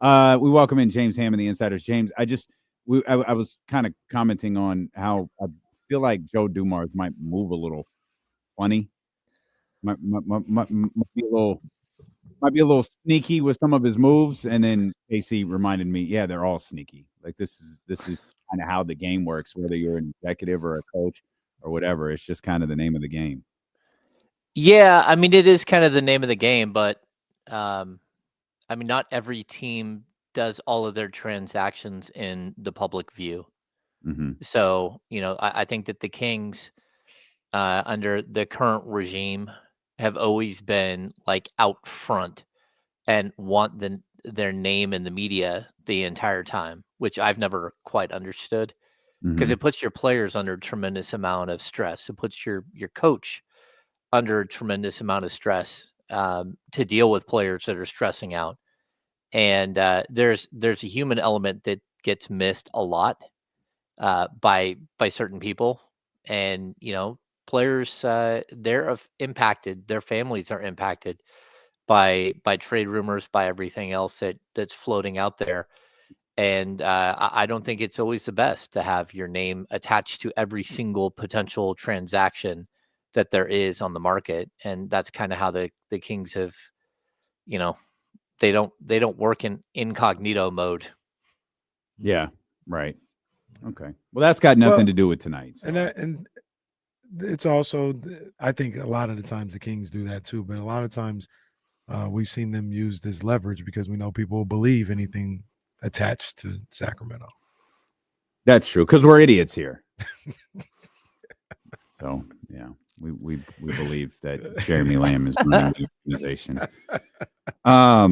We welcome in James Ham and the Insiders. James, I was kind of commenting on how I feel like Joe Dumars might move a little funny. Might be a little sneaky with some of his moves, and then AC reminded me, yeah, they're all sneaky. Like this is kind of how the game works, whether you're an executive or a coach or whatever. It's just kind of the name of the game. Yeah, I mean, it is kind of the name of the game, but I mean, not every team does all of their transactions in the public view. Mm-hmm. So, I think that the Kings, under the current regime, have always been like out front and want their name in the media the entire time, which I've never quite understood because Mm-hmm. it puts your players under a tremendous amount of stress. It puts your coach under a tremendous amount of stress to deal with players that are stressing out. And there's a human element that gets missed a lot by certain people, and players they're impacted. Their families are impacted by trade rumors, by everything else that's floating out there. And I don't think it's always the best to have your name attached to every single potential transaction that there is on the market. And that's kind of how the Kings have, you know, they don't work in incognito mode. Yeah, right. Okay. Well, that's got nothing to do with tonight. So. And it's also, I think a lot of the times the Kings do that too, but a lot of times we've seen them use this leverage because we know people will believe anything attached to Sacramento. That's true, because we're idiots here. So, yeah, we believe that Jeremy Lamb is running the organization. I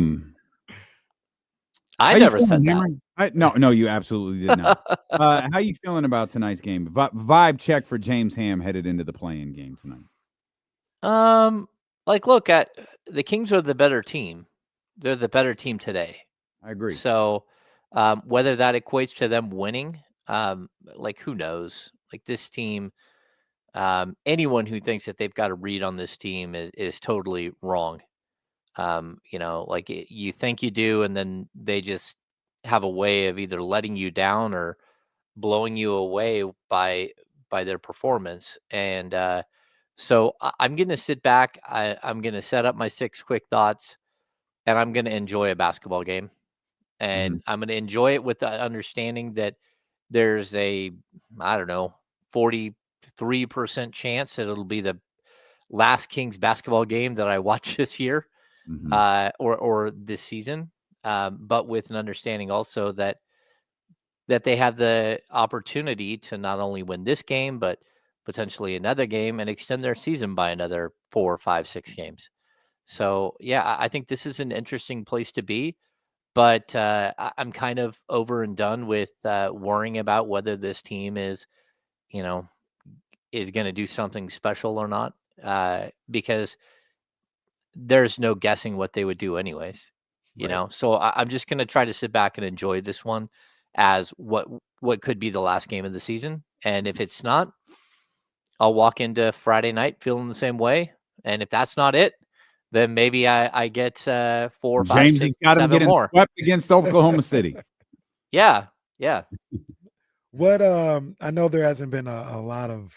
never said that. No, you absolutely did not. How you feeling about tonight's game? Vibe check for James Ham headed into the play-in game tonight. Look, at the Kings are the better team. They're the better team today. I agree. So, whether that equates to them winning, who knows? Like this team, anyone who thinks that they've got a read on this team is totally wrong. You think you do, and then they just have a way of either letting you down or blowing you away by their performance. And so I'm going to sit back. I'm going to set up my 6 quick thoughts, and I'm going to enjoy a basketball game. And I'm going to enjoy it with the understanding that there's a, 43% chance that it'll be the last Kings basketball game that I watch this year. Or this season, but with an understanding also that they have the opportunity to not only win this game, but potentially another game and extend their season by another 4, 5, 6 games. So, yeah, I think this is an interesting place to be, but I'm kind of over and done with worrying about whether this team is going to do something special or not, because there's no guessing what they would do anyways, So I'm just going to try to sit back and enjoy this one as what could be the last game of the season. And if it's not, I'll walk into Friday night feeling the same way. And if that's not it, then maybe I get 4, 5, James 6, has got him getting more. swept against Oklahoma City. Yeah. What I know there hasn't been a lot of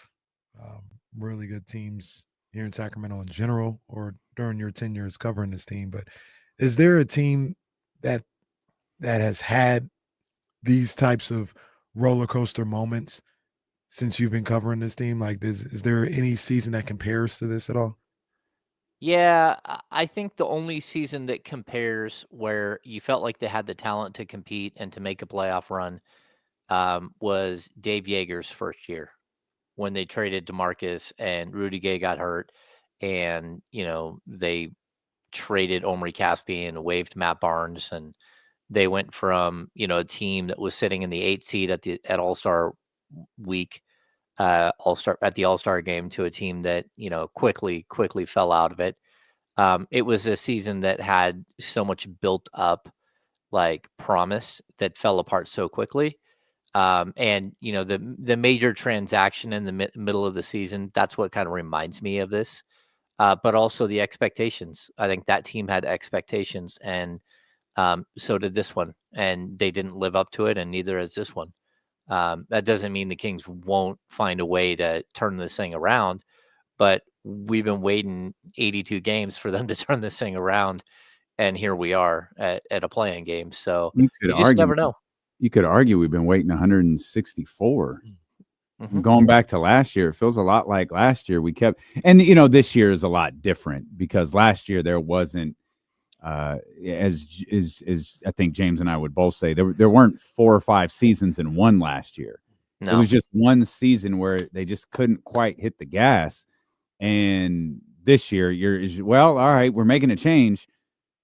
really good teams here in Sacramento in general, or during your tenures covering this team, but is there a team that has had these types of roller coaster moments since you've been covering this team? Like, is there any season that compares to this at all? Yeah, I think the only season that compares where you felt like they had the talent to compete and to make a playoff run was Dave Yeager's first year, when they traded DeMarcus and Rudy Gay got hurt, and they traded Omri Caspian and waived Matt Barnes, and they went from a team that was sitting in the 8th seed at All-Star week, at the All-Star game, to a team that quickly fell out of it. It was a season that had so much built up promise that fell apart so quickly. And the major transaction in the middle of the season, that's what kind of reminds me of this. But also the expectations. I think that team had expectations, and So did this one, and they didn't live up to it, and neither has this one. That doesn't mean the Kings won't find a way to turn this thing around, but we've been waiting 82 games for them to turn this thing around, and here we are at a play-in game. So You could you just argue. never know. You could argue we've been waiting 164. Mhm. Going back to last year, it feels a lot like last year. We kept, and this year is a lot different because last year there wasn't, as I think James and I would both say, there weren't 4 or 5 seasons in one last year. No. It was just one season where they just couldn't quite hit the gas. And this year, all right, we're making a change.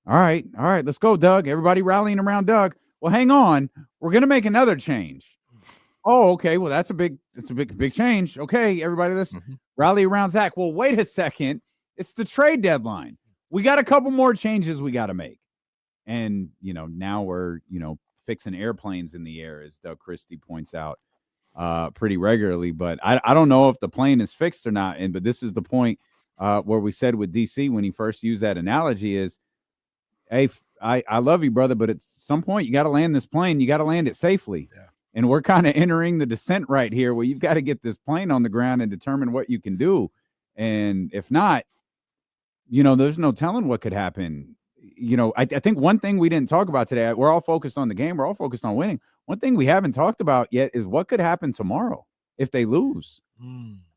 All right, let's go, Doug. Everybody rallying around Doug. Well, hang on, we're gonna make another change. Oh, okay. Well, that's a big change. Okay, everybody, let's rally around Zach. Well, wait a second. It's the trade deadline. We got a couple more changes we got to make. And, now we're, fixing airplanes in the air, as Doug Christie points out pretty regularly. But I don't know if the plane is fixed or not. But this is the point where we said with DC when he first used that analogy is, hey, I love you, brother, but at some point you got to land this plane. You got to land it safely. Yeah. And we're kind of entering the descent right here where you've got to get this plane on the ground and determine what you can do. And if not, there's no telling what could happen. I think one thing we didn't talk about today, we're all focused on the game. We're all focused on winning. One thing we haven't talked about yet is what could happen tomorrow if they lose.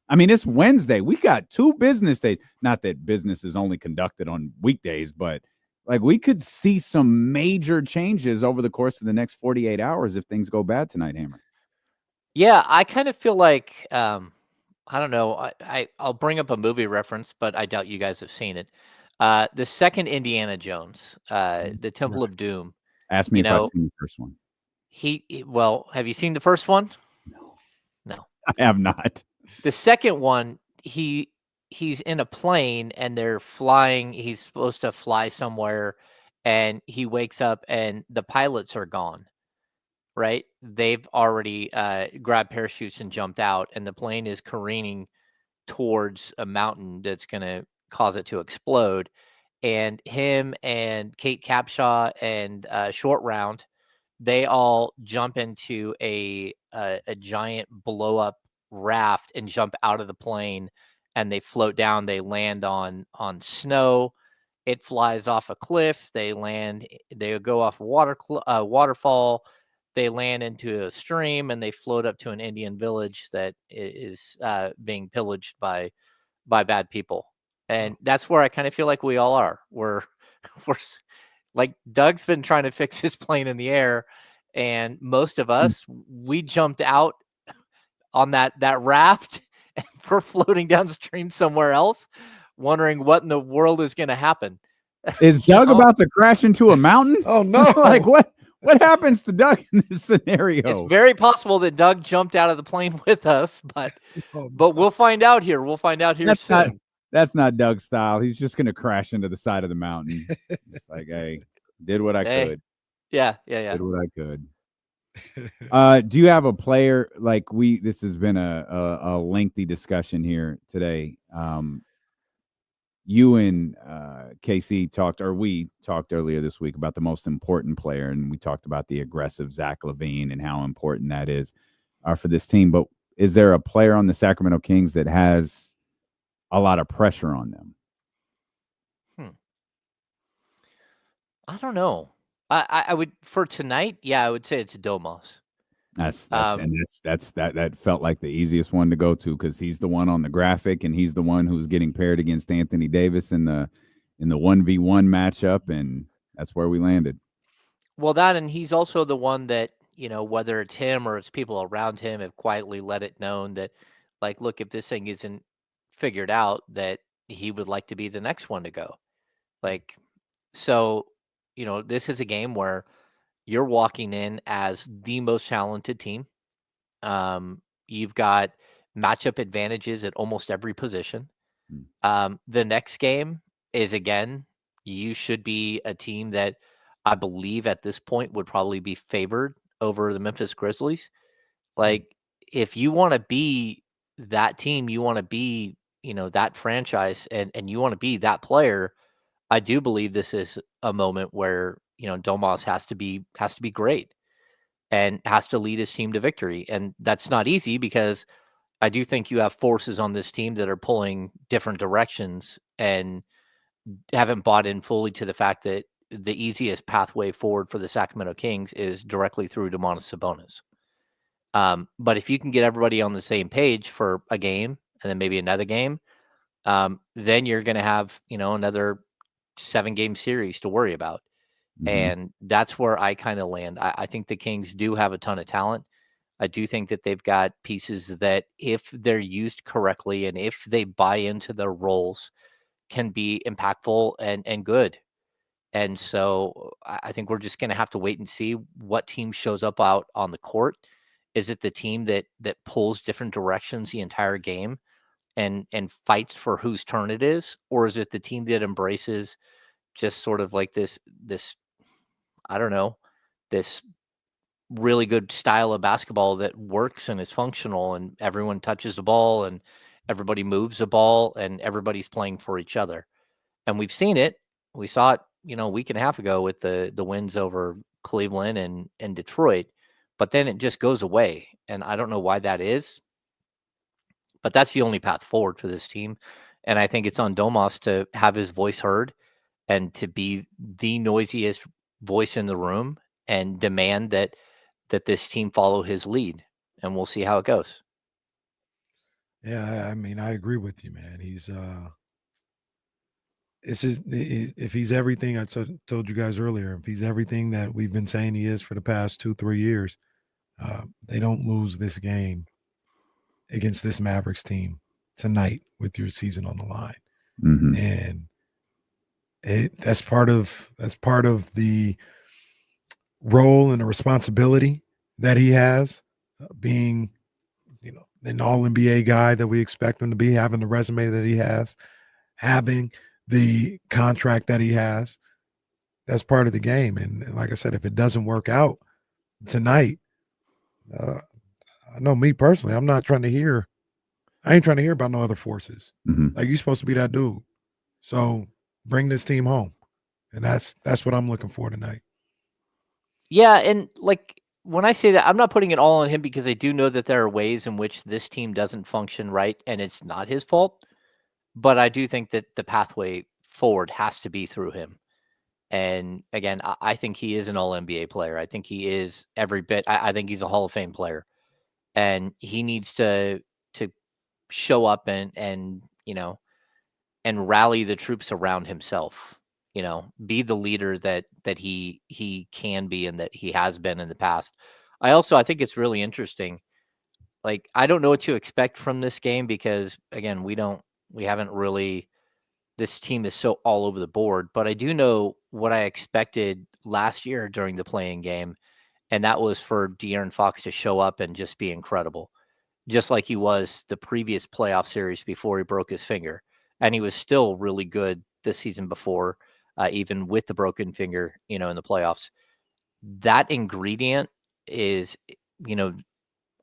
I mean, it's Wednesday. We got 2 business days. Not that business is only conducted on weekdays, but we could see some major changes over the course of the next 48 hours if things go bad tonight, Hammer. Yeah, I kind of feel like I don't know. I'll bring up a movie reference, but I doubt you guys have seen it. The second Indiana Jones, the Temple of Doom. Ask me if I've seen the first one. Well, have you seen the first one? No, I have not. The second one, he's in a plane and they're flying. He's supposed to fly somewhere, and he wakes up and the pilots are gone. Right? They've already grabbed parachutes and jumped out, and the plane is careening towards a mountain that's going to cause it to explode. And him and Kate Capshaw and Short Round, they all jump into a giant blow up raft and jump out of the plane, and they float down. They land on snow. It flies off a cliff. They go off a waterfall. They land into a stream, and they float up to an Indian village that is being pillaged by bad people. And that's where I kind of feel like we all are. We're like Doug's been trying to fix his plane in the air, and most of us, we jumped out on that raft and we're floating downstream somewhere else, wondering what in the world is going to happen. Is Doug about to crash into a mountain? Oh no! What happens to Doug in this scenario? It's very possible that Doug jumped out of the plane with us, but we'll find out here. We'll find out here soon. That's not Doug's style. He's just going to crash into the side of the mountain. It's like, hey, did what I could. Yeah. Did what I could. Do you have a player this has been a lengthy discussion here today. You and KC we talked earlier this week about the most important player, and we talked about the aggressive Zach LaVine and how important that is for this team. But is there a player on the Sacramento Kings that has a lot of pressure on them? I don't know. I would for tonight. Yeah, I would say it's Domas. That felt like the easiest one to go to because he's the one on the graphic and he's the one who's getting paired against Anthony Davis in the 1v1 matchup, and that's where we landed. Well, that, and he's also the one that, whether it's him or it's people around him, have quietly let it known that, look, if this thing isn't figured out, that he would like to be the next one to go. So, this is a game where you're walking in as the most talented team. You've got matchup advantages at almost every position. The next game is, again, you should be a team that I believe at this point would probably be favored over the Memphis Grizzlies. If you want to be that team, you want to be, that franchise, and you want to be that player, I do believe this is a moment where, Domas has to be great and has to lead his team to victory. And that's not easy because I do think you have forces on this team that are pulling different directions and haven't bought in fully to the fact that the easiest pathway forward for the Sacramento Kings is directly through Domantas Sabonis. But if you can get everybody on the same page for a game and then maybe another game, then you're going to have, another 7-game series to worry about. And that's where I kind of land. I think the Kings do have a ton of talent. I do think that they've got pieces that, if they're used correctly and if they buy into their roles, can be impactful and good. And so I think we're just going to have to wait and see what team shows up out on the court. Is it the team that pulls different directions the entire game and fights for whose turn it is? Or is it the team that embraces just sort of like this, I don't know, this really good style of basketball that works and is functional and everyone touches the ball and everybody moves the ball and everybody's playing for each other? And we've seen it. We saw it, a week and a half ago with the wins over Cleveland and Detroit, but then it just goes away. And I don't know why that is, but that's the only path forward for this team. And I think it's on Domas to have his voice heard and to be the noisiest voice in the room and demand that this team follow his lead. And we'll see how it goes. Yeah, I mean, I agree with you, man. He's it's just, if he's everything I told you guys earlier, if he's everything that we've been saying he is for the past 2-3 years, they don't lose this game against this Mavericks team tonight with your season on the line. And that's part of the role and the responsibility that he has, being, an all-NBA guy that we expect him to be, having the resume that he has, having the contract that he has. That's part of the game. And like I said, if it doesn't work out tonight, I know me personally, I ain't trying to hear about no other forces. Like, you're supposed to be that dude. So bring this team home. And that's what I'm looking for tonight. Yeah, and like when I say that, I'm not putting it all on him because I do know that there are ways in which this team doesn't function right, and it's not his fault. But I do think that the pathway forward has to be through him. And again, I think he is an all-NBA player. I think he is every bit. I think he's a Hall of Fame player, and he needs to show up and rally the troops around himself. Be the leader that he can be and that he has been in the past. I think it's really interesting. Like, I don't know what to expect from this game because, again, we haven't really, this team is so all over the board, but I do know what I expected last year during the playing game. And that was for De'Aaron Fox to show up and just be incredible, just like he was the previous playoff series before he broke his finger. And he was still really good this season before, even with the broken finger, in the playoffs. That ingredient is,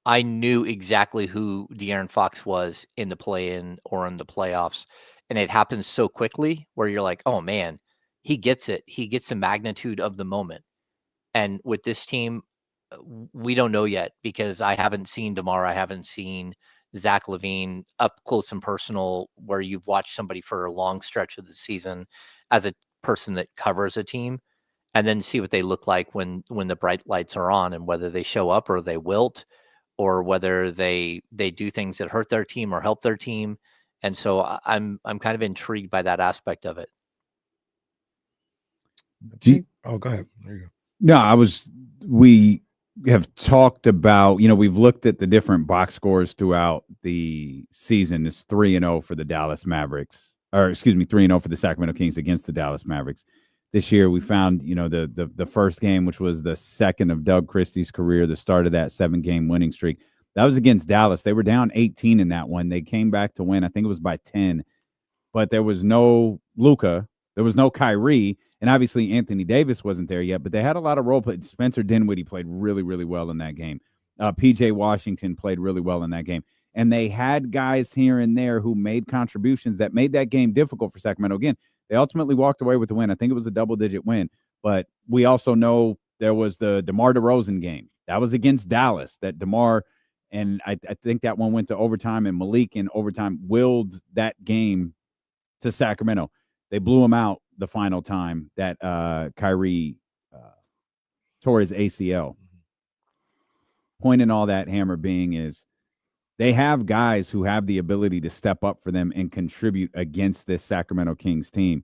I knew exactly who De'Aaron Fox was in the play-in or in the playoffs. And it happens so quickly where you're like, oh man, he gets it. He gets the magnitude of the moment. And with this team, we don't know yet because I haven't seen DeMar. I haven't seen Zach LaVine up close and personal where you've watched somebody for a long stretch of the season as a person that covers a team, and then see what they look like when the bright lights are on, and whether they show up or they wilt, or whether they do things that hurt their team or help their team. And so I'm kind of intrigued by that aspect of it. Oh, go ahead. There you go. No, we have talked about, we've looked at the different box scores throughout the season. It's 3-0 for the Dallas Mavericks, or excuse me, 3-0 for the Sacramento Kings against the Dallas Mavericks. This year we found, the first game, which was the second of Doug Christie's career, the start of that 7-game winning streak. That was against Dallas. They were down 18 in that one. They came back to win. I think it was by 10, but there was no Luka. There was no Kyrie, and obviously Anthony Davis wasn't there yet, but they had a lot of role play. Spencer Dinwiddie played really, really well in that game. PJ Washington played really well in that game. And they had guys here and there who made contributions that made that game difficult for Sacramento. Again, they ultimately walked away with the win. I think it was a double-digit win. But we also know there was the DeMar DeRozan game. That was against Dallas, that DeMar, and I think that one went to overtime, and Malik in overtime willed that game to Sacramento. They blew him out the final time that Kyrie tore his ACL. Point in all that, Hammer, being is they have guys who have the ability to step up for them and contribute against this Sacramento Kings team.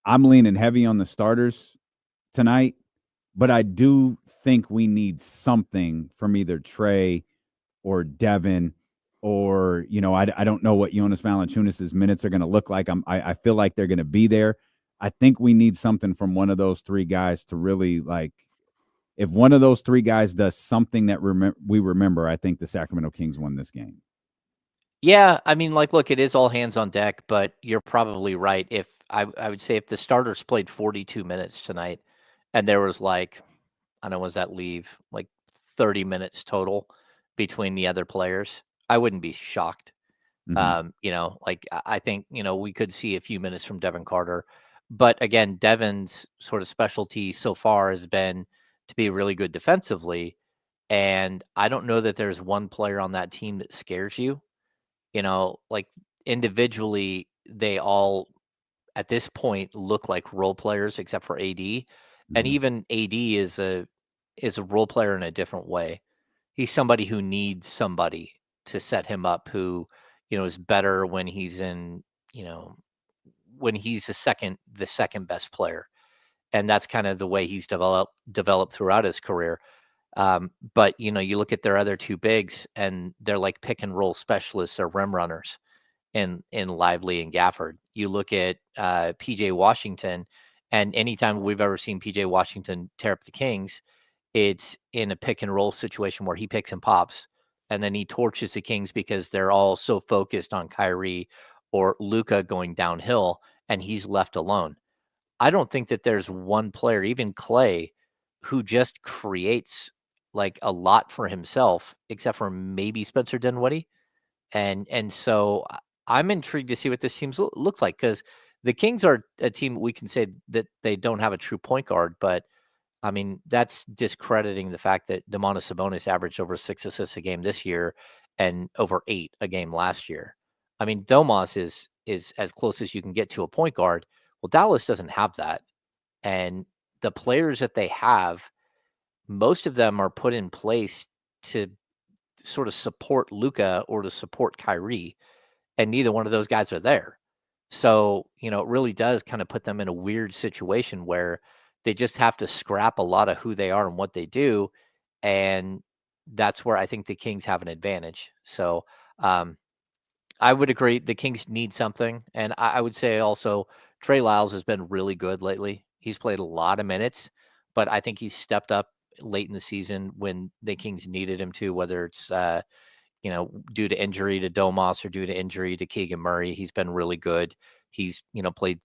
I'm leaning heavy on the starters tonight, but I do think we need something from either Trey or Devin, or, I don't know what Jonas Valanciunas' minutes are going to look like. I feel like they're going to be there. I think we need something from one of those three guys to really, like, if one of those three guys does something that we remember, I think the Sacramento Kings won this game. Yeah, I mean, look, it is all hands on deck, but you're probably right. If I would say if the starters played 42 minutes tonight, and there was I don't know, was that leave 30 minutes total between the other players, I wouldn't be shocked. I think we could see a few minutes from Devin Carter, but again, Devin's sort of specialty so far has been to be really good defensively, and I don't know that there's one player on that team that scares you. Individually, they all at this point look like role players except for AD. And even AD is a role player in a different way. He's somebody who needs somebody to set him up, who, is better when he's in, when he's the second best player. And that's kind of the way he's developed throughout his career. But you look at their other two bigs, and they're like pick and roll specialists or rim runners in Lively and Gafford. You look at PJ Washington, and anytime we've ever seen PJ Washington tear up the Kings, it's in a pick and roll situation where he picks and pops, and then he torches the Kings because they're all so focused on Kyrie or Luka going downhill, and he's left alone. I don't think that there's one player, even Clay, who just creates a lot for himself, except for maybe Spencer Dinwiddie. And so I'm intrigued to see what this team looks like, because the Kings are a team we can say that they don't have a true point guard, but I mean, that's discrediting the fact that Domantas Sabonis averaged over 6 assists a game this year and over 8 a game last year. I mean, Domas is as close as you can get to a point guard. Well, Dallas doesn't have that. And the players that they have, most of them are put in place to sort of support Luka or to support Kyrie, and neither one of those guys are there. So, it really does kind of put them in a weird situation where they just have to scrap a lot of who they are and what they do. And that's where I think the Kings have an advantage. So, I would agree the Kings need something. And I would say also Trey Lyles has been really good lately. He's played a lot of minutes, but I think he's stepped up late in the season when the Kings needed him to, whether it's, due to injury to Domas or due to injury to Keegan Murray. He's been really good. He's, played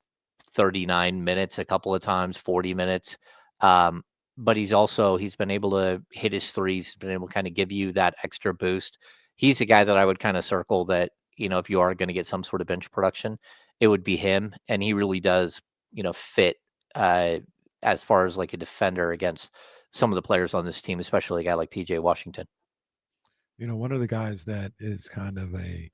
39 minutes a couple of times, 40 minutes. But he's been able to hit his threes, been able to kind of give you that extra boost. He's a guy that I would kind of circle that, if you are going to get some sort of bench production, it would be him. And he really does, fit as far as like a defender against some of the players on this team, especially a guy like PJ Washington. One of the guys that is kind of a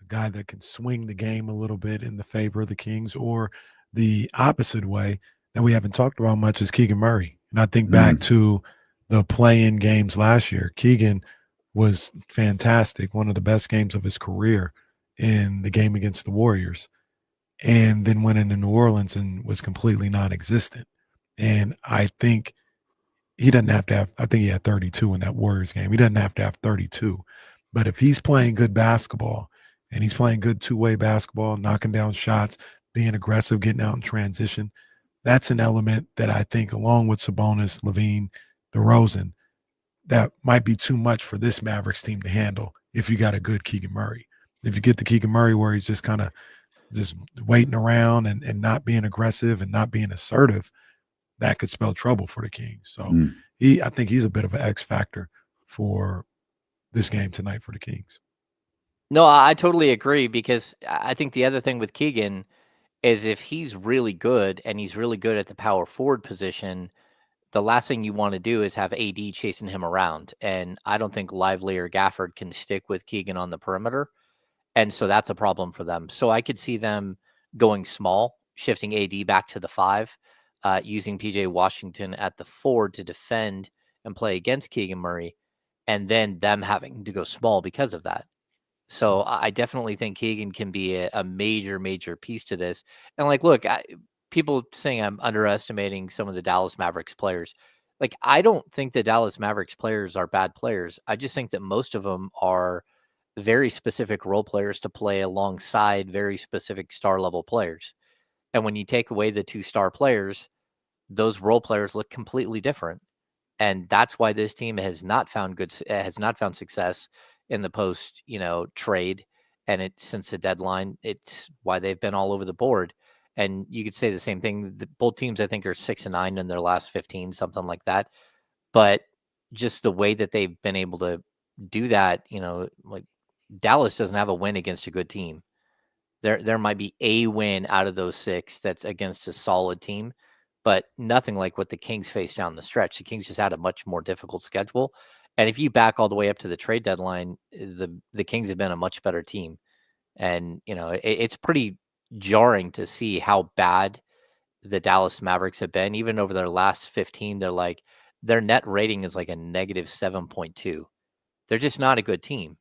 guy that can swing the game a little bit in the favor of the Kings, or the opposite way that we haven't talked about much, is Keegan Murray. And I think back to the play-in games last year. Keegan was fantastic, one of the best games of his career in the game against the Warriors, and then went into New Orleans and was completely non-existent. And I think he doesn't have to have, I think he had 32 in that Warriors game. He doesn't have to have 32. But if he's playing good basketball, and he's playing good two-way basketball, knocking down shots, being aggressive, getting out in transition, that's an element that I think, along with Sabonis, LaVine, DeRozan, that might be too much for this Mavericks team to handle if you got a good Keegan Murray. If you get the Keegan Murray where he's just kind of just waiting around and not being aggressive and not being assertive, that could spell trouble for the Kings. So I think he's a bit of an X factor for this game tonight for the Kings. No, I totally agree, because I think the other thing with Keegan is if he's really good and he's really good at the power forward position, the last thing you want to do is have AD chasing him around. And I don't think Lively or Gafford can stick with Keegan on the perimeter. And so that's a problem for them. So I could see them going small, shifting AD back to the 5, using PJ Washington at the 4 to defend and play against Keegan Murray, and then them having to go small because of that. So I definitely think Keegan can be a major, major piece to this. And like, look, people saying I'm underestimating some of the Dallas Mavericks players. Like, I don't think the Dallas Mavericks players are bad players. I just think that most of them are very specific role players to play alongside very specific star level players. And when you take away the 2 star players, those role players look completely different. And that's why this team has not found success in the post, trade, and since the deadline. It's why they've been all over the board. And you could say the same thing. Both teams, I think, are 6-9 in their last 15, something like that. But just the way that they've been able to do that, like Dallas doesn't have a win against a good team. There might be a win out of those 6 that's against a solid team, but nothing like what the Kings faced down the stretch. The Kings just had a much more difficult schedule. And if you back all the way up to the trade deadline, the Kings have been a much better team. And, it's pretty jarring to see how bad the Dallas Mavericks have been. Even over their last 15, their net rating is like a negative 7.2. They're just not a good team.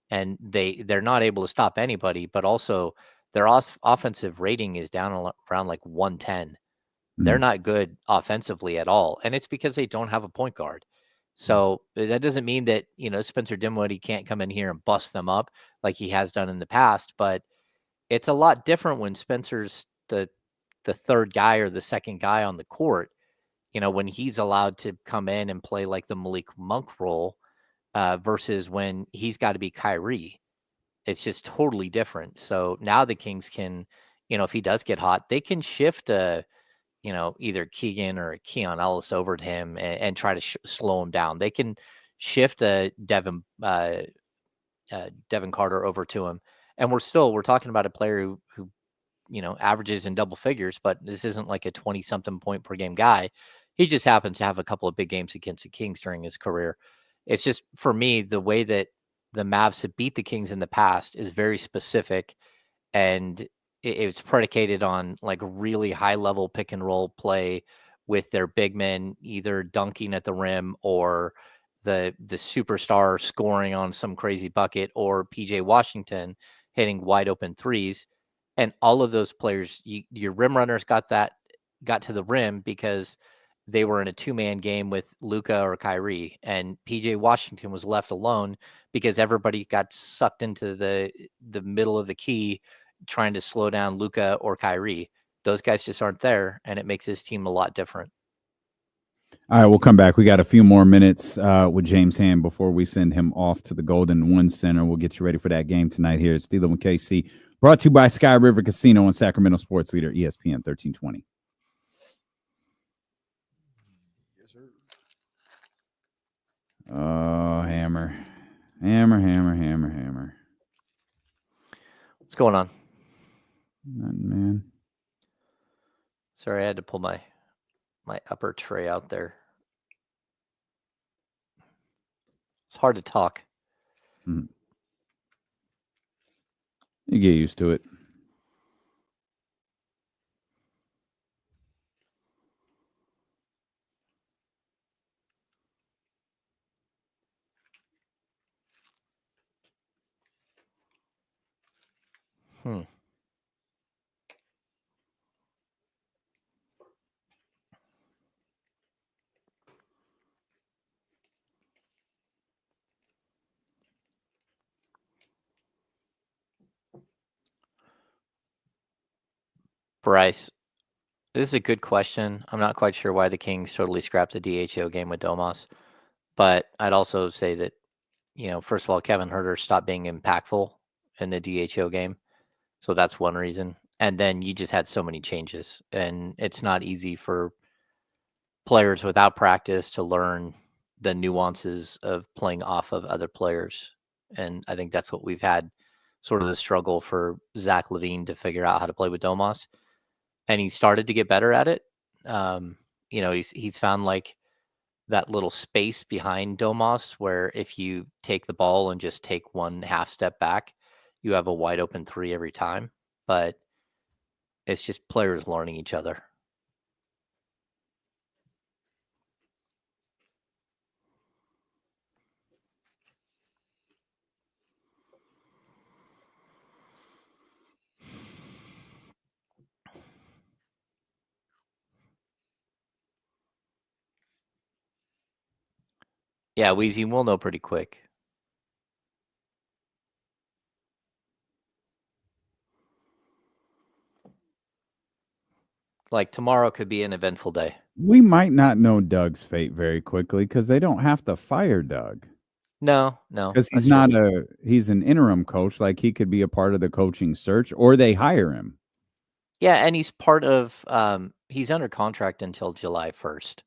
And they're not able to stop anybody, but also their offensive rating is down around like 110. They're not good offensively at all. And it's because they don't have a point guard. So that doesn't mean that, Spencer Dinwiddie can't come in here and bust them up like he has done in the past, but it's a lot different when Spencer's the third guy or the second guy on the court, when he's allowed to come in and play like the Malik Monk role, versus when he's got to be Kyrie. It's just totally different. So now the Kings can, if he does get hot, they can shift either Keegan or Keon Ellis over to him and try to slow him down. They can shift Devin Carter over to him. And we're talking about a player who averages in double figures, but this isn't like a 20-something point per game guy. He just happens to have a couple of big games against the Kings during his career. It's just, for me, the way that the Mavs have beat the Kings in the past is very specific, and it's predicated on like really high level pick and roll play with their big men either dunking at the rim or the superstar scoring on some crazy bucket or PJ Washington hitting wide open threes. And all of those players, your rim runners got to the rim because they were in a 2-man game with Luka or Kyrie, and PJ Washington was left alone because everybody got sucked into the middle of the key trying to slow down Luka or Kyrie. Those guys just aren't there, and it makes his team a lot different. All right, we'll come back. We got a few more minutes with James Hand before we send him off to the Golden One Center. We'll get you ready for that game tonight here at Steeler with KC, brought to you by Sky River Casino and Sacramento Sports Leader, ESPN 1320. Yes, sir. Oh, hammer. What's going on? Nothing, man. Sorry, I had to pull my upper tray out there. It's hard to talk. You get used to it. Bryce, this is a good question. I'm not quite sure why the Kings totally scrapped the DHO game with Domas, but I'd also say that, first of all, Kevin Huerter stopped being impactful in the DHO game. So that's one reason. And then you just had so many changes, and it's not easy for players without practice to learn the nuances of playing off of other players. And I think that's what we've had sort of the struggle for Zach LaVine to figure out how to play with Domas. and he started to get better at it. He's found like that little space behind Domas where if you take the ball and just take one half step back, you have a wide open three every time. But it's just players learning each other. Yeah, Weezy, we'll know pretty quick. Like tomorrow could be an eventful day. We might not know Doug's fate very quickly because they don't have to fire Doug. No, because he's not he's an interim coach. Like he could be a part of the coaching search, or they hire him. Yeah, and he's part of. He's under contract until July 1st.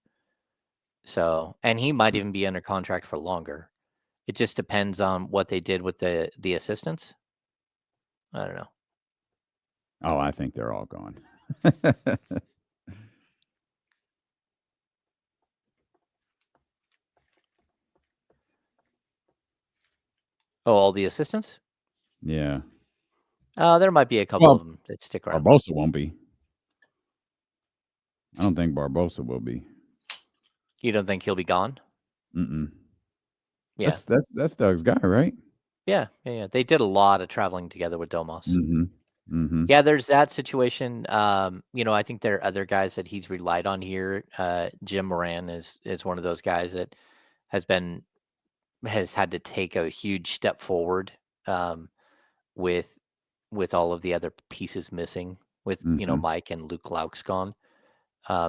So, and he might even be under contract for longer. It just depends on what they did with the assistants. I don't know. Oh, I think they're all gone. Oh, all the assistants? Yeah. There might be a couple of them that stick around. Barbosa won't be. I don't think Barbosa will be. You don't think he'll be gone? Mm-mm. Yeah. That's Doug's guy, right? Yeah. They did a lot of traveling together with Domas. Mm-hmm. Mm-hmm. Yeah, there's that situation. I think there are other guys that he's relied on here. Jim Moran is one of those guys that has had to take a huge step forward with all of the other pieces missing with Mike and Luke Laux gone.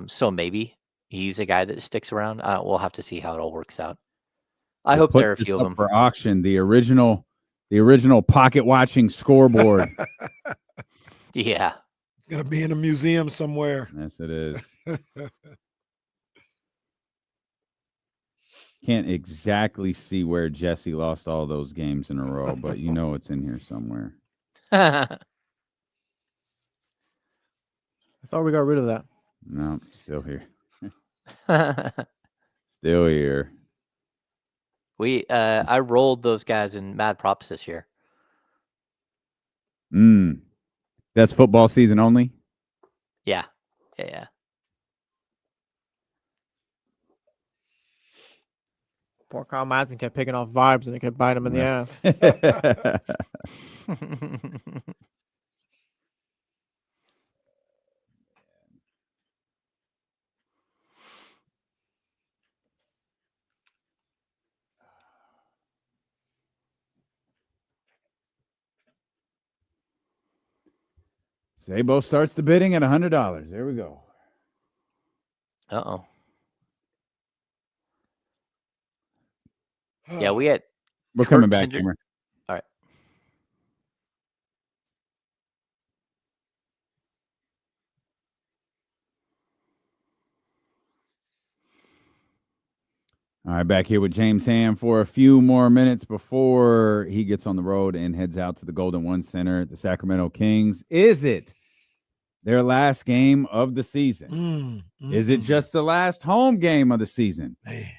So maybe he's a guy that sticks around. We'll have to see how it all works out. I hope there are a few of them for auction. The original pocket watching scoreboard. Yeah, it's gonna be in a museum somewhere. Yes, it is. Can't exactly see where Jesse lost all those games in a row, but it's in here somewhere. I thought we got rid of that. No, still here. Still here. I rolled those guys in Mad Props this year. That's football season only? Yeah. Poor Kyle Madsen kept picking off vibes and it kept biting him in the ass. Zabo starts the bidding at $100. There we go. Uh-oh. Yeah, we're coming back, Cameron. All right. All right, back here with James Ham for a few more minutes before he gets on the road and heads out to the Golden One Center. The Sacramento Kings. Is it their last game of the season? Is it just the last home game of the season? Man.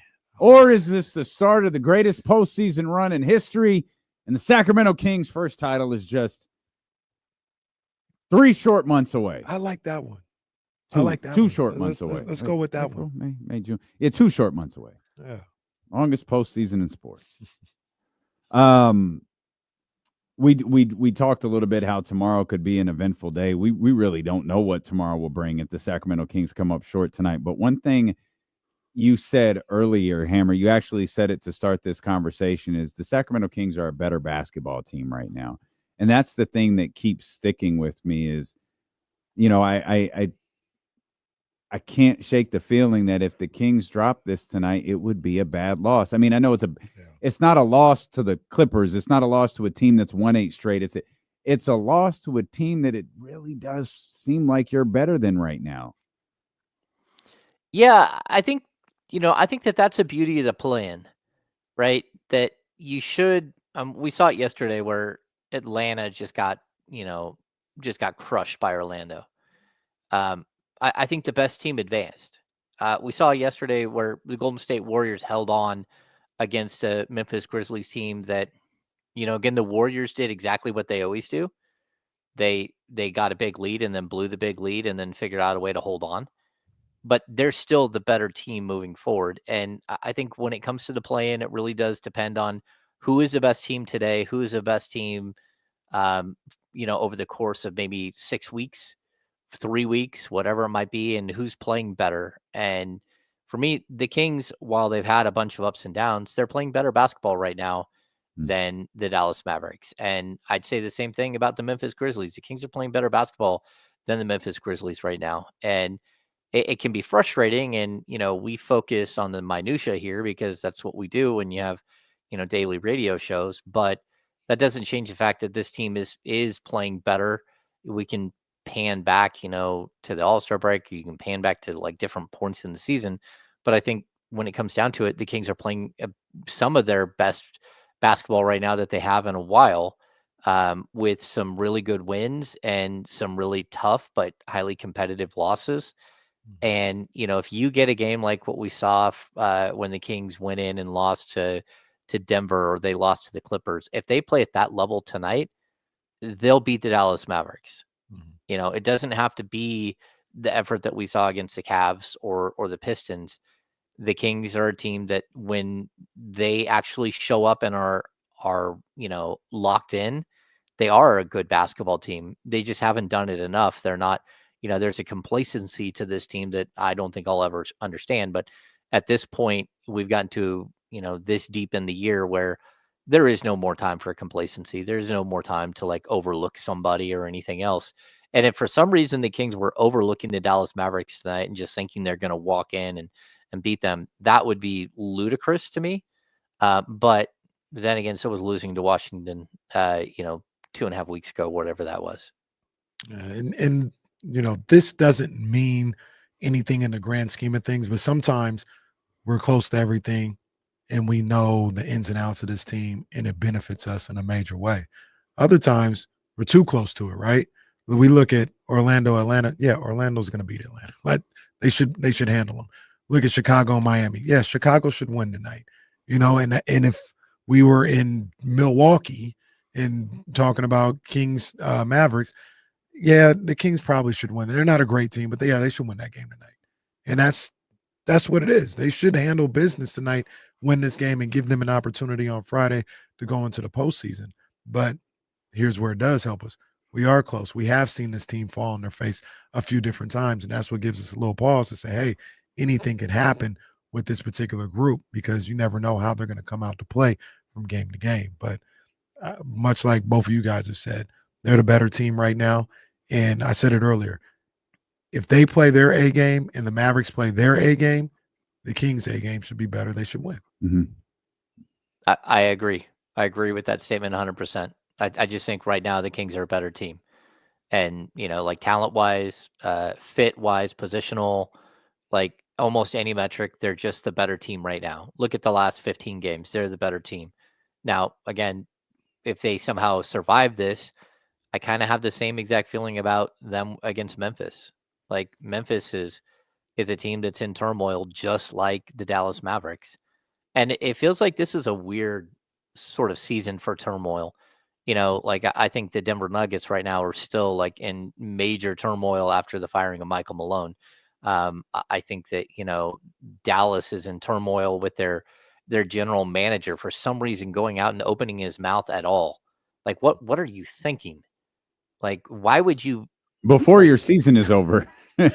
Or is this the start of the greatest postseason run in history? And the Sacramento Kings' first title is just 3 short months away. I like that one. Two short months away. Let's go with that one. May, June. Yeah, 2 short months away. Yeah. Longest postseason in sports. We talked a little bit how tomorrow could be an eventful day. We really don't know what tomorrow will bring if the Sacramento Kings come up short tonight. But one thing you said earlier, Hammer, you actually said it to start this conversation, is the Sacramento Kings are a better basketball team right now. And that's the thing that keeps sticking with me is, I can't shake the feeling that if the Kings drop this tonight, it would be a bad loss. I mean, I know it's not a loss to the Clippers. It's not a loss to a team that's won 8 straight. It's a loss to a team that it really does seem like you're better than right now. Yeah, I think that's the beauty of the play-in, right? That you should. We saw it yesterday where Atlanta just got crushed by Orlando. I think the best team advanced. We saw yesterday where the Golden State Warriors held on against a Memphis Grizzlies team that, again, the Warriors did exactly what they always do. They got a big lead and then blew the big lead and then figured out a way to hold on. But they're still the better team moving forward. And I think when it comes to the play-in, it really does depend on who is the best team today, who is the best team, over the course of maybe 6 weeks, 3 weeks, whatever it might be, and who's playing better. And for me, the Kings, while they've had a bunch of ups and downs, they're playing better basketball right now than the Dallas Mavericks. And I'd say the same thing about the Memphis Grizzlies. The Kings are playing better basketball than the Memphis Grizzlies right now. And it can be frustrating. And, we focus on the minutia here because that's what we do when you have, daily radio shows. But that doesn't change the fact that this team is playing better. We can pan back, to the All-Star break. You can pan back to like different points in the season. But I think when it comes down to it, the Kings are playing some of their best basketball right now that they have in a while, with some really good wins and some really tough but highly competitive losses. And, if you get a game like what we saw when the Kings went in and lost to Denver, or they lost to the Clippers, if they play at that level tonight, they'll beat the Dallas Mavericks. It doesn't have to be the effort that we saw against the Cavs or the Pistons. The Kings are a team that when they actually show up and are locked in, they are a good basketball team. They just haven't done it enough. They're not, there's a complacency to this team that I don't think I'll ever understand. But at this point, we've gotten to, this deep in the year where there is no more time for complacency. There's no more time to like overlook somebody or anything else. And if for some reason the Kings were overlooking the Dallas Mavericks tonight and just thinking they're going to walk in and beat them, that would be ludicrous to me. But then again, so was losing to Washington, 2.5 weeks ago, whatever that was. And this doesn't mean anything in the grand scheme of things, but sometimes we're close to everything and we know the ins and outs of this team and it benefits us in a major way. Other times we're too close to it, right? We look at Atlanta. Yeah, Orlando's going to beat Atlanta. Like they should handle them. Look at Chicago, Miami. Yeah, Chicago should win tonight. And if we were in Milwaukee and talking about Kings, Mavericks, yeah, the Kings probably should win. They're not a great team, but they should win that game tonight. And that's what it is. They should handle business tonight, win this game, and give them an opportunity on Friday to go into the postseason. But here's where it does help us. We are close. We have seen this team fall on their face a few different times, and that's what gives us a little pause to say, hey, anything could happen with this particular group because you never know how they're going to come out to play from game to game. But much like both of you guys have said, they're the better team right now. And I said it earlier, if they play their A game and the Mavericks play their A game, the Kings' A game should be better. They should win. Mm-hmm. I agree. I agree with that statement 100%. I just think right now the Kings are a better team. And, like talent-wise, fit-wise, positional, like almost any metric, they're just the better team right now. Look at the last 15 games. They're the better team. Now, again, if they somehow survive this, I kind of have the same exact feeling about them against Memphis. Like Memphis is a team that's in turmoil, just like the Dallas Mavericks. And it feels like this is a weird sort of season for turmoil. Like I think the Denver Nuggets right now are still like in major turmoil after the firing of Michael Malone. I think that, Dallas is in turmoil with their general manager for some reason going out and opening his mouth at all. Like, what are you thinking? Like, why would you? Before your season is over.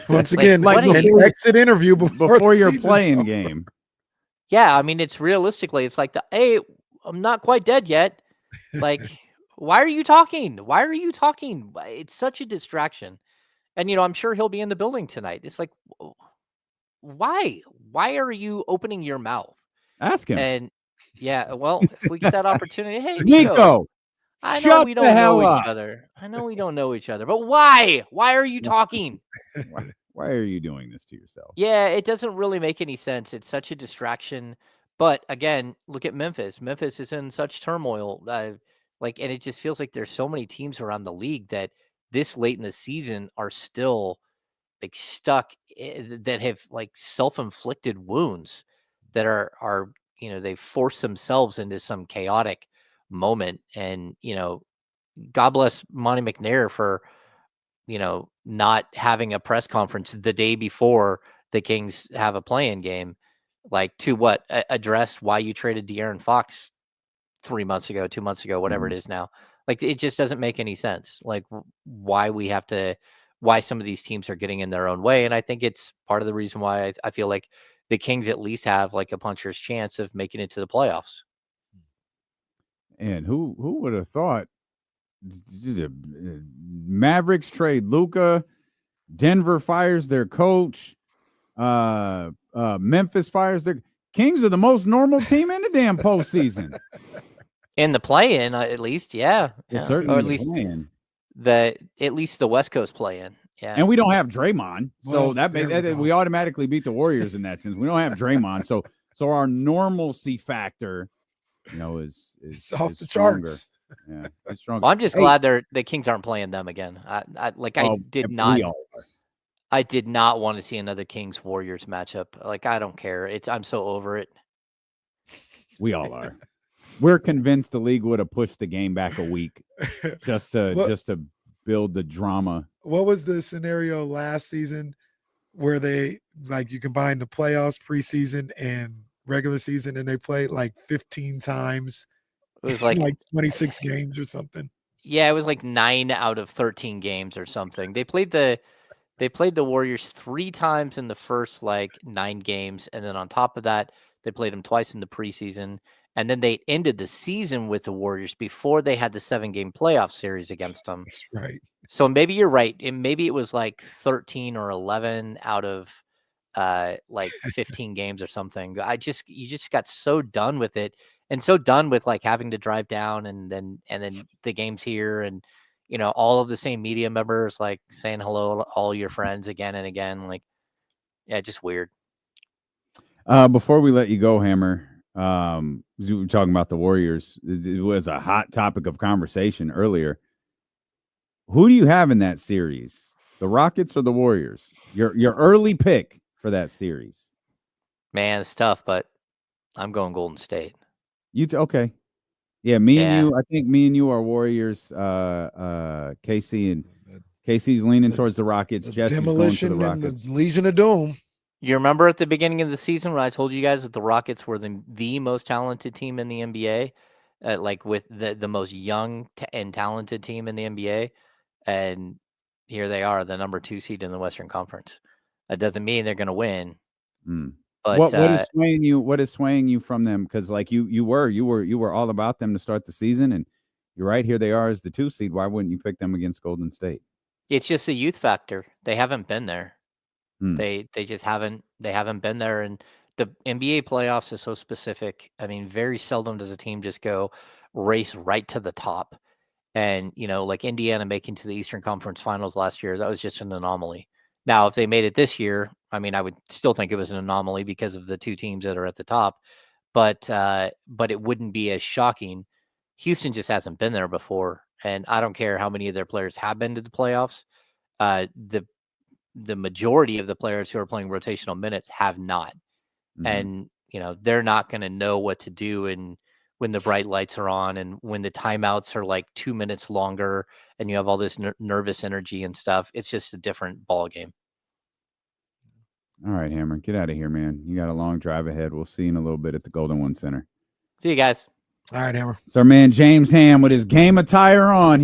Once again, like an exit interview before your playing game. Yeah, I mean, it's realistically, it's like hey, I'm not quite dead yet. Like, why are you talking? Why are you talking? It's such a distraction. And, I'm sure he'll be in the building tonight. It's like, why? Why are you opening your mouth? Ask him. And yeah, well, if we get that opportunity, hey, Nico, I know we don't know each other. I know we don't know each other, but why? Why are you talking? Why are you doing this to yourself? Yeah, it doesn't really make any sense. It's such a distraction. But again, look at Memphis. Memphis is in such turmoil. And it just feels like there's so many teams around the league that this late in the season are still like stuck that have like self-inflicted wounds that are they've forced themselves into some chaotic moment. And God bless Monty McNair for not having a press conference the day before the Kings have a play-in game, like to address why you traded De'Aaron Fox 3 months ago, 2 months ago, whatever it is now. Like, it just doesn't make any sense. Like, why some of these teams are getting in their own way. And I think it's part of the reason why I feel like the Kings at least have like a puncher's chance of making it to the playoffs. And who would have thought Mavericks trade Luka, Denver fires their coach, Memphis fires their Kings are the most normal team in the damn postseason. In the play-in, at least, yeah. Certainly, or at least the West Coast play-in, yeah. And we don't have Draymond, so Well, we automatically beat the Warriors in that sense. We don't have Draymond, so our normalcy factor, is off the stronger. charts. Yeah, it's stronger. Well, I'm just glad the Kings aren't playing them again. I did not want to see another Kings Warriors matchup. Like, I don't care. I'm so over it. We all are. We're convinced the league would have pushed the game back a week just to build the drama. What was the scenario last season where they you combine the playoffs, preseason, and regular season, and they played like 15 times? It was like 26 games or something. Yeah, it was like 9 out of 13 games or something. They played the Warriors 3 times in the first 9 games, and then on top of that, they played them twice in the preseason. And then they ended the season with the Warriors before they had the 7-game playoff series against them. That's right. So maybe you're right. Maybe it was 13 or 11 out of 15 games or something. You just got so done with it, and so done with having to drive down and then the games here, and all of the same media members saying hello to all your friends again and again. Just weird. Before we let you go, Hammer, we were talking about the Warriors. It was a hot topic of conversation earlier. Who do you have in that series? The Rockets or the Warriors? Your early pick for that series. Man, it's tough, but I'm going Golden State. Okay. Yeah, and you. I think me and you are Warriors. Casey's leaning towards the Rockets. Jesse's demolition going to the Rockets. And the Legion of Doom. You remember at the beginning of the season when I told you guys that the Rockets were the most talented team in the NBA, with the most young and talented team in the NBA, and here they are, the number 2 seed in the Western Conference. That doesn't mean they're going to win. But what is swaying you? What is swaying you from them? Because you were all about them to start the season, and you're right, here they are as the 2 seed. Why wouldn't you pick them against Golden State? It's just a youth factor. They haven't been there. They just haven't been there, and the NBA playoffs is so specific. I mean, very seldom does a team just go race right to the top. And Indiana making to the Eastern Conference Finals last year, that was just an anomaly. Now, if they made it this year, I mean, I would still think it was an anomaly because of the 2 teams that are at the top, but it wouldn't be as shocking. Houston just hasn't been there before, and I don't care how many of their players have been to the playoffs. The majority of the players who are playing rotational minutes have not. And they're not going to know what to do when the bright lights are on, and when the timeouts are 2 minutes longer, and you have all this nervous energy and stuff. It's just a different ball game. All right, Hammer, get out of here, man. You got a long drive ahead. We'll see you in a little bit at the Golden One Center. See you guys. All right, Hammer. It's our man James Ham with his game attire on.